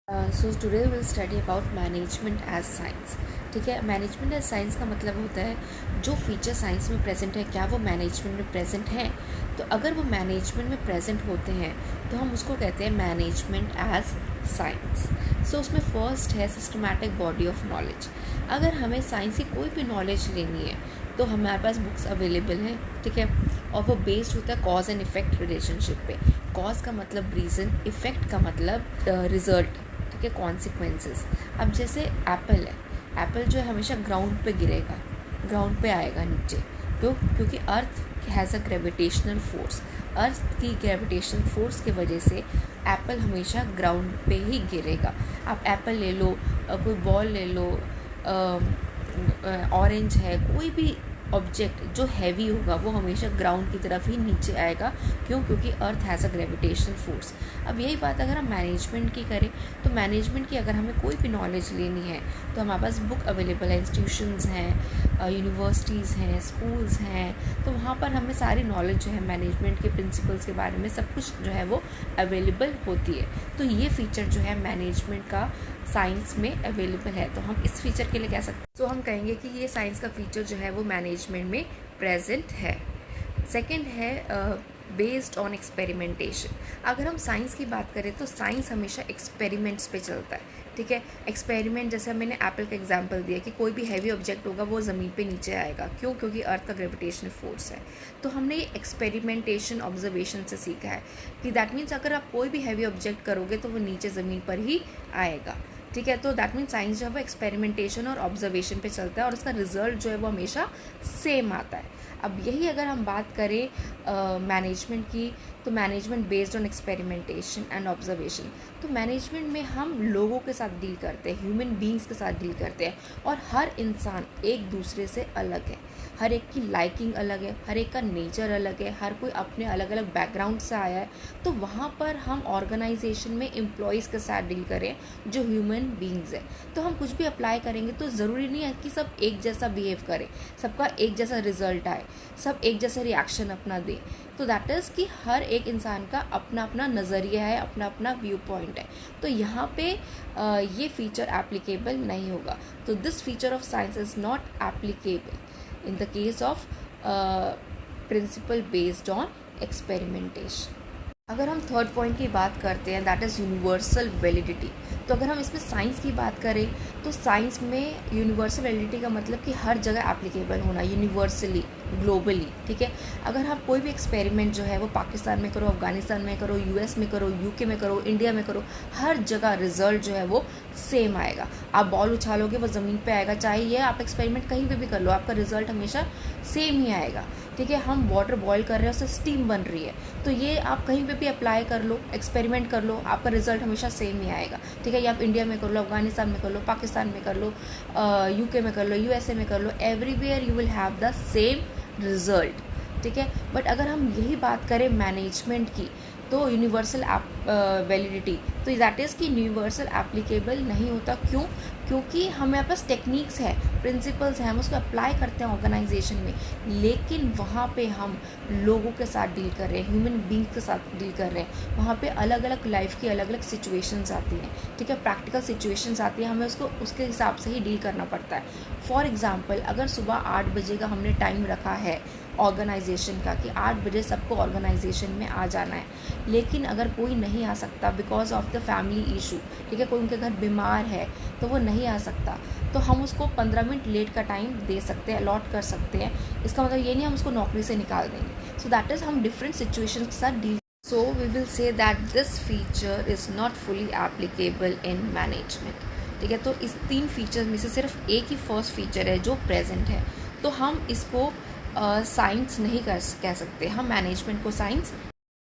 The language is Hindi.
So today will study about management as science. ठीक है, मैनेजमेंट एज साइंस का मतलब होता है जो फीचर साइंस में प्रेजेंट है क्या वो मैनेजमेंट में प्रेजेंट है। तो अगर वो मैनेजमेंट में प्रेजेंट होते हैं तो हम उसको कहते हैं मैनेजमेंट एज साइंस। सो उसमें फर्स्ट है सिस्टमैटिक बॉडी ऑफ नॉलेज। अगर हमें साइंस की कोई भी नॉलेज लेनी है तो हमारे पास बुक्स अवेलेबल हैं, ठीक है, और वो बेस्ड होता है कॉज एंड इफेक्ट रिलेशनशिप पे। कॉज का मतलब रीज़न, इफेक्ट का मतलब रिजल्ट, ठीक है, कॉन्सिक्वेंसेस। अब जैसे एप्पल है, एप्पल जो है हमेशा ग्राउंड पे गिरेगा, ग्राउंड पे आएगा नीचे। क्योंकि earth has a gravitational force. Earth की ग्रेविटेशनल फोर्स की वजह से एप्पल हमेशा ग्राउंड पे ही गिरेगा। आप एप्पल ले लो, कोई बॉल ले लो, ऑरेंज है, कोई भी ऑब्जेक्ट जो हैवी होगा वो हमेशा ग्राउंड की तरफ ही नीचे आएगा। क्योंकि earth has a gravitational force. अब यही बात अगर हम मैनेजमेंट की करें तो मैनेजमेंट की अगर हमें कोई भी नॉलेज लेनी है तो हमारे पास बुक अवेलेबल है, इंस्टीट्यूशंस हैं, यूनिवर्सिटीज़ हैं, स्कूल्स हैं, तो वहाँ पर हमें सारी नॉलेज जो है मैनेजमेंट के प्रिंसिपल्स के बारे में सब कुछ जो है वो अवेलेबल होती है। तो ये फीचर जो है मैनेजमेंट का साइंस में अवेलेबल है। तो हम इस फीचर के लिए कह सकते हैं, तो हम कहेंगे कि ये साइंस का फीचर जो है वो मैनेजमेंट में प्रेजेंट है। सेकंड है बेस्ड ऑन एक्सपेरिमेंटेशन। अगर हम साइंस की बात करें तो साइंस हमेशा एक्सपेरिमेंट्स पे चलता है, ठीक है। एक्सपेरिमेंट जैसे मैंने एप्पल का एग्जांपल दिया कि कोई भी हैवी ऑब्जेक्ट होगा वो ज़मीन पे नीचे आएगा, क्योंकि अर्थ का ग्रेविटेशनल फोर्स है। तो हमने ये एक्सपेरिमेंटेशन ऑब्जर्वेशन से सीखा है कि दैट मीन्स अगर आप कोई भी हैवी ऑब्जेक्ट करोगे तो वो नीचे ज़मीन पर ही आएगा, ठीक है। तो दैट मीन्स साइंस जो है वो एक्सपेरिमेंटेशन और ऑब्जर्वेशन पे चलता है और उसका रिजल्ट जो है वो हमेशा सेम आता है। अब यही अगर हम बात करें मैनेजमेंट की, तो management based on experimentation and observation. तो मैनेजमेंट में हम लोगों के साथ डील करते हैं, ह्यूमन बींग्स के साथ डील करते हैं, और हर इंसान एक दूसरे से अलग है, हर एक की लाइकिंग अलग है, हर एक का नेचर अलग है, हर कोई अपने अलग अलग बैकग्राउंड से आया है। तो वहाँ पर हम ऑर्गेनाइजेशन में एम्प्लॉयज़ के साथ डील करें जो ह्यूमन बींग्स है, तो हम कुछ भी अप्लाई करेंगे तो ज़रूरी नहीं है कि सब एक जैसा बिहेव करें, सबका एक जैसा रिजल्ट आए, सब एक जैसा रिएक्शन अपना दें। तो दैट इज़ कि हर एक इंसान का अपना अपना नज़रिया है, अपना अपना व्यू पॉइंट है। तो यहाँ पे ये फीचर एप्लीकेबल नहीं होगा। तो this feature of science is not applicable in the case of principle based on experimentation। अगर हम थर्ड पॉइंट की बात करते हैं दैट इज़ यूनिवर्सल वैलिडिटी। तो अगर हम इसमें साइंस की बात करें तो साइंस में यूनिवर्सल वैलिडिटी का मतलब कि हर जगह एप्लीकेबल होना, यूनिवर्सली, ग्लोबली, ठीक है। अगर आप कोई भी एक्सपेरिमेंट जो है वो पाकिस्तान में करो, अफगानिस्तान में करो, यूएस में करो, यूके में करो, इंडिया में करो, हर जगह रिजल्ट जो है वो सेम आएगा। आप बॉल उछालोगे वो ज़मीन पे आएगा, चाहे ये आप एक्सपेरिमेंट कहीं पे भी कर लो, आपका रिजल्ट हमेशा सेम ही आएगा, ठीक है। हम वाटर बॉयल कर रहे हैं, उससे स्टीम बन रही है, तो ये आप कहीं पे भी अप्लाई कर लो, एक्सपेरिमेंट कर लो, आपका रिजल्ट हमेशा सेम ही आएगा, ठीक है। ये आप इंडिया में कर लो, अफगानिस्तान में कर लो, पाकिस्तान में कर लो, यूके में कर लो, यूएसए में कर लो, everywhere you will have the same result, ठीक है। बट अगर हम यही बात करें मैनेजमेंट की तो यूनिवर्सल वैलिडिटी, तो दैट इज़ कि यूनिवर्सल एप्लीकेबल नहीं होता। क्योंकि हमारे पास टेक्निक्स है, प्रिंसिपल्स हैं, हम उसको अप्लाई करते हैं ऑर्गेनाइजेशन में, लेकिन वहाँ पे हम लोगों के साथ डील कर रहे हैं, ह्यूमन बींग्स के साथ डील कर रहे हैं। वहाँ पे अलग अलग लाइफ की अलग अलग सिचुएशंस आती हैं, ठीक है, प्रैक्टिकल सिचुएशंस आती हैं, हमें उसको उसके हिसाब से ही डील करना पड़ता है। फॉर एग्ज़ाम्पल, अगर सुबह 8 बजे का हमने टाइम रखा है ऑर्गेनाइजेशन का कि 8 बजे सबको ऑर्गेनाइजेशन में आ जाना है, लेकिन अगर कोई नहीं आ सकता because of the family issue, ठीक है, कोई उनके घर बीमार है तो वो नहीं आ सकता, तो हम उसको 15 मिनट लेट का टाइम दे सकते हैं, अलॉट कर सकते हैं। इसका मतलब ये नहीं हम उसको नौकरी से निकाल देंगे। सो दैट इज़ हम डिफरेंट सिचुएशन के साथ deal. So we will say that this feature is not fully applicable in management, ठीक है। तो इस 3 फीचर में से सिर्फ एक ही फर्स्ट फीचर है जो प्रेजेंट है, तो हम इसको साइंस नहीं कह सकते, हम मैनेजमेंट को साइंस